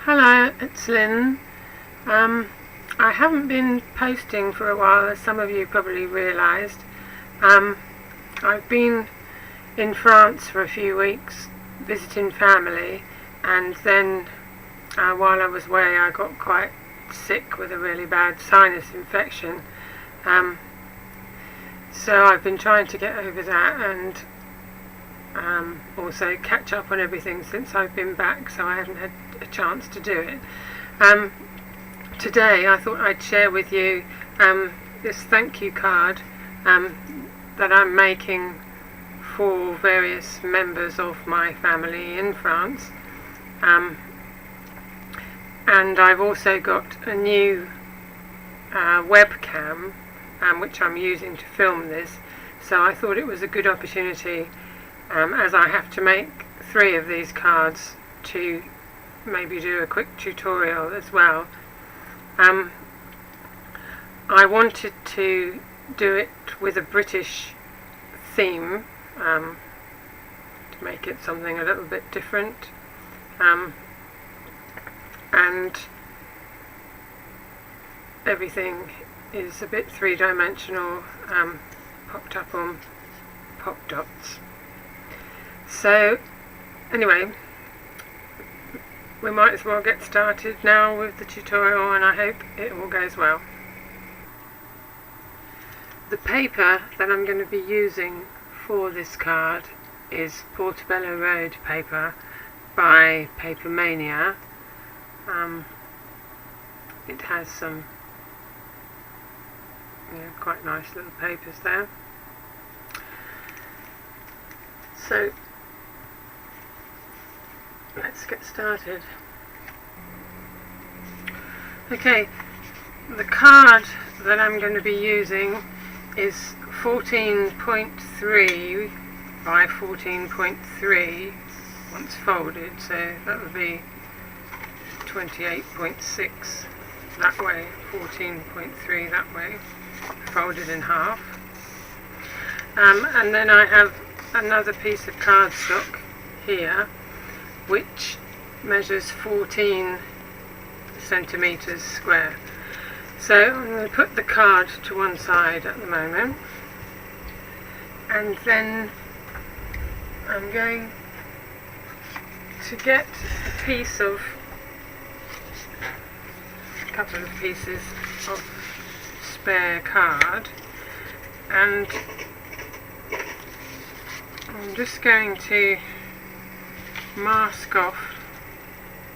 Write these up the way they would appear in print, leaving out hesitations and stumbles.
Hello, it's Lynn. I haven't been posting for a while, as some of you probably realised. I've been in France for a few weeks visiting family, and then while I was away I got quite sick with a really bad sinus infection. So I've been trying to get over that and also catch up on everything since I've been back, so I haven't had a chance to do it. Today I thought I'd share with you this thank you card that I'm making for various members of my family in France, and I've also got a new webcam which I'm using to film this, so I thought it was a good opportunity, as I have to make 3 of these cards, to maybe do a quick tutorial as well. I wanted to do it with a British theme, to make it something a little bit different, and everything is a bit 3-dimensional, popped up on pop dots. So anyway, we might as well get started now with the tutorial, and I hope it all goes well. The paper that I'm going to be using for this card is Portobello Road paper by Papermania. It has some quite nice little papers there. So let's get started. Okay, the card that I'm going to be using is 14.3 by 14.3 once folded, so that would be 28.6 that way, 14.3 that way, folded in half. And then I have another piece of cardstock here which measures 14 centimetres square. So I'm going to put the card to one side at the moment, and then I'm going to get a couple of pieces of spare card, and I'm just going to mask off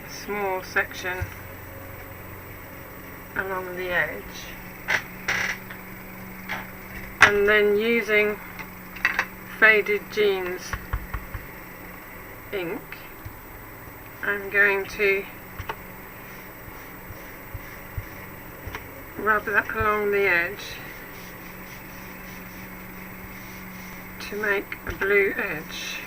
a small section along the edge, and then using Faded Jeans ink I'm going to rub that along the edge to make a blue edge.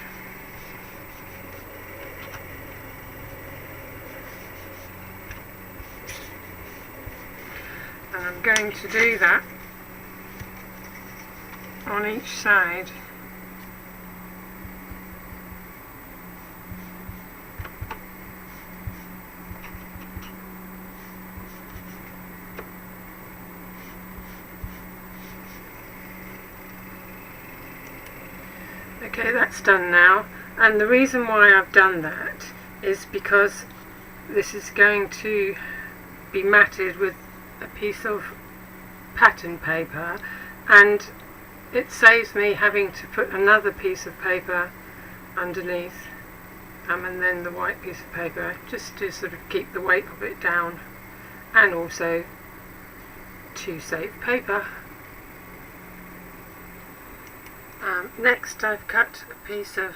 And I'm going to do that on each side. Okay, that's done now, and the reason why I've done that is because this is going to be matted with a piece of pattern paper, and it saves me having to put another piece of paper underneath, and then the white piece of paper, just to sort of keep the weight of it down, and also to save paper. Next I've cut a piece of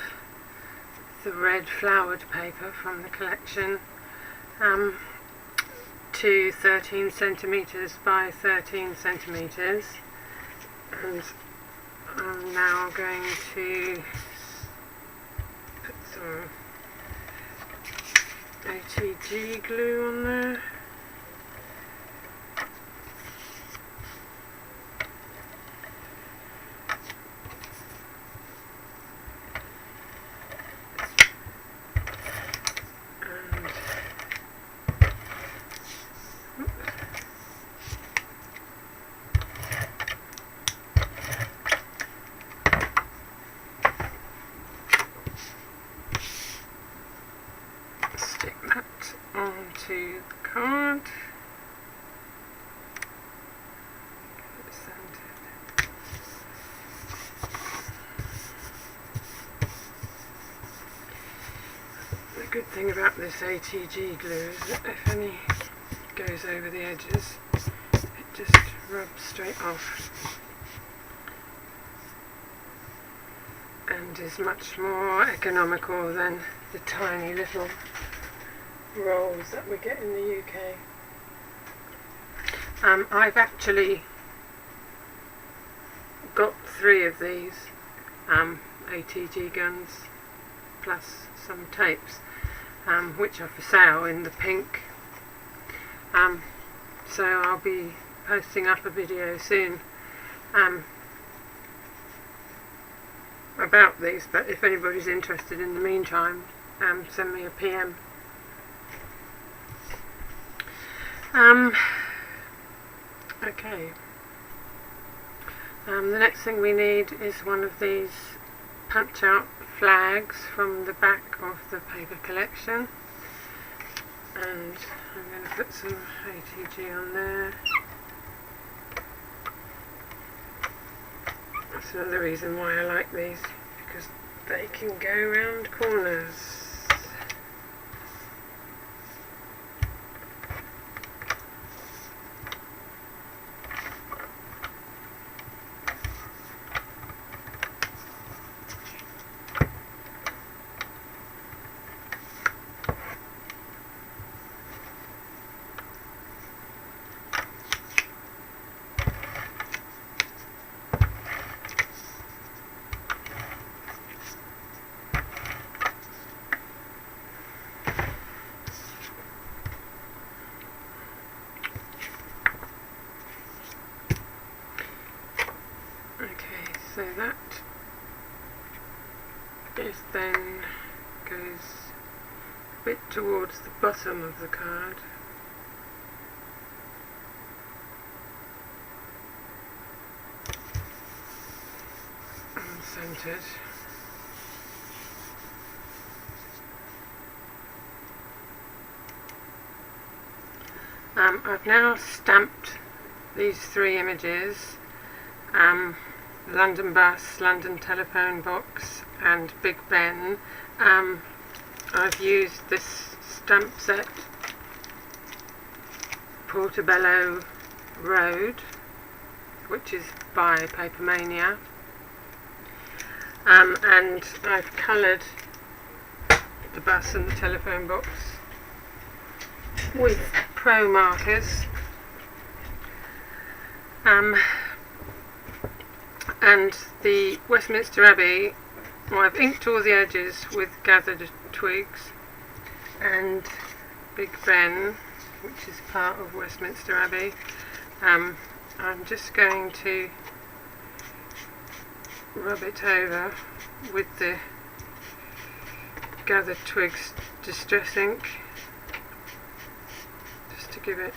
the red flowered paper from the collection, to 13 centimetres by 13 centimetres, and I'm now going to put some OTG glue on there. good thing about this ATG glue is that if any goes over the edges, it just rubs straight off and is much more economical than the tiny little rolls that we get in the UK. I've actually got 3 of these ATG guns plus some tapes, which are for sale in the pink. So I'll be posting up a video soon about these, but if anybody's interested in the meantime, send me a PM. Okay. The next thing we need is one of these punch out flags from the back of the paper collection, and I'm going to put some ATG on there. That's another reason why I like these, because they can go round corners. So that is then goes a bit towards the bottom of the card. And centered. I've now stamped these 3 images. London Bus, London Telephone Box and Big Ben. I've used this stamp set, Portobello Road, which is by Papermania, and I've coloured the bus and the telephone box with Pro markers. And the Westminster Abbey, well, I've inked all the edges with gathered twigs, and Big Ben, which is part of Westminster Abbey. I'm just going to rub it over with the gathered twigs distress ink, just to give it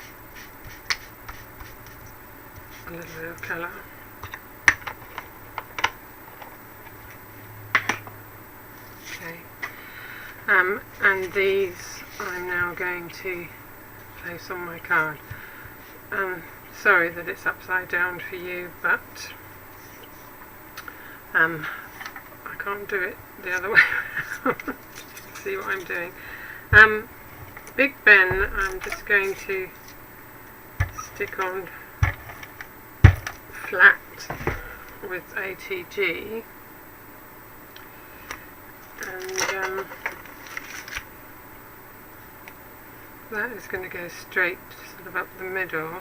a little bit of colour. And these I'm now going to place on my card. Sorry that it's upside down for you, but I can't do it the other way around. See what I'm doing. Big Ben, I'm just going to stick on flat with ATG, and that is going to go straight sort of up the middle,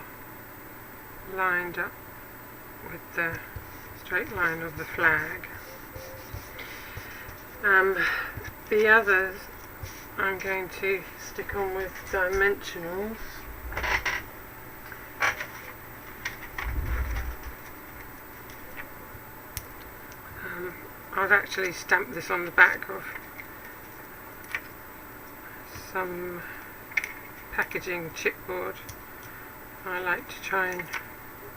lined up with the straight line of the flag. The others I'm going to stick on with dimensionals. I've actually stamped this on the back of some packaging chipboard. I like to try and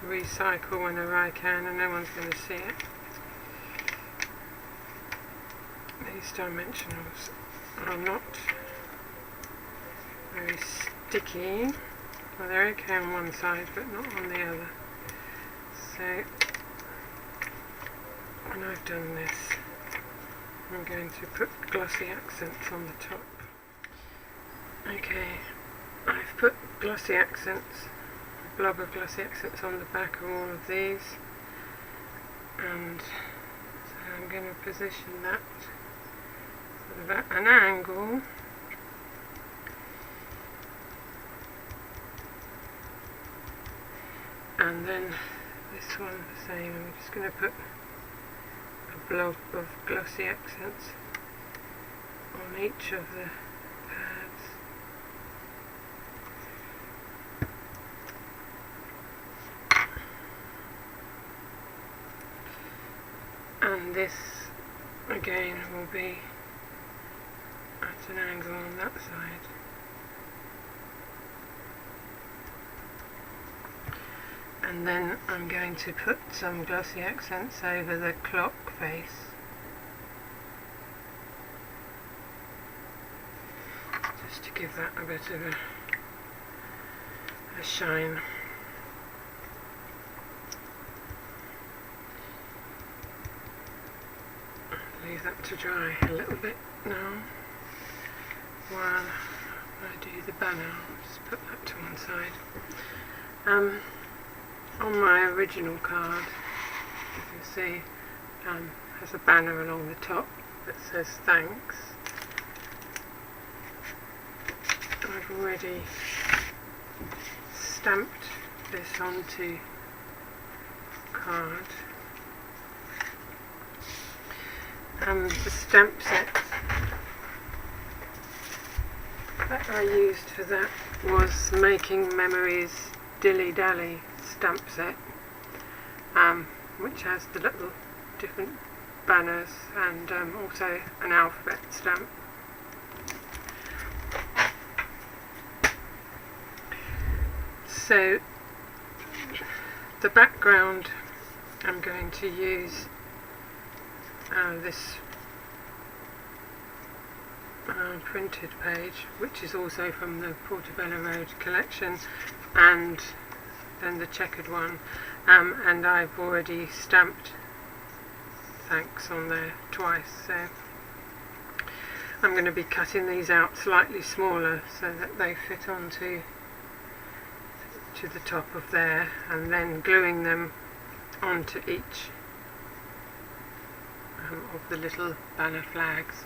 recycle whenever I can, and no one's going to see it. These dimensionals are not very sticky. Well, they're okay on one side but not on the other. So when I've done this, I'm going to put glossy accents on the top. Okay, I've put glossy accents, a blob of glossy accents on the back of all of these, and so I'm going to position that sort of at an angle. And then this one the same. I'm just going to put a blob of glossy accents on each of the pads. And this again will be at an angle on that side. And then I'm going to put some glossy accents over the clock face. Just to give that a bit of a shine. Leave that to dry a little bit now while I do the banner. I'll just put that to one side. On my original card, you can see, has a banner along the top that says thanks. I've already stamped this onto card. The stamp set that I used for that was Making Memories Dilly Dally stamp set, which has the little different banners and also an alphabet stamp. So the background, I'm going to use this printed page, which is also from the Portobello Road collection, and then the checkered one, and I've already stamped thanks on there twice, so I'm going to be cutting these out slightly smaller so that they fit onto the top of there, and then gluing them onto each of the little banner flags.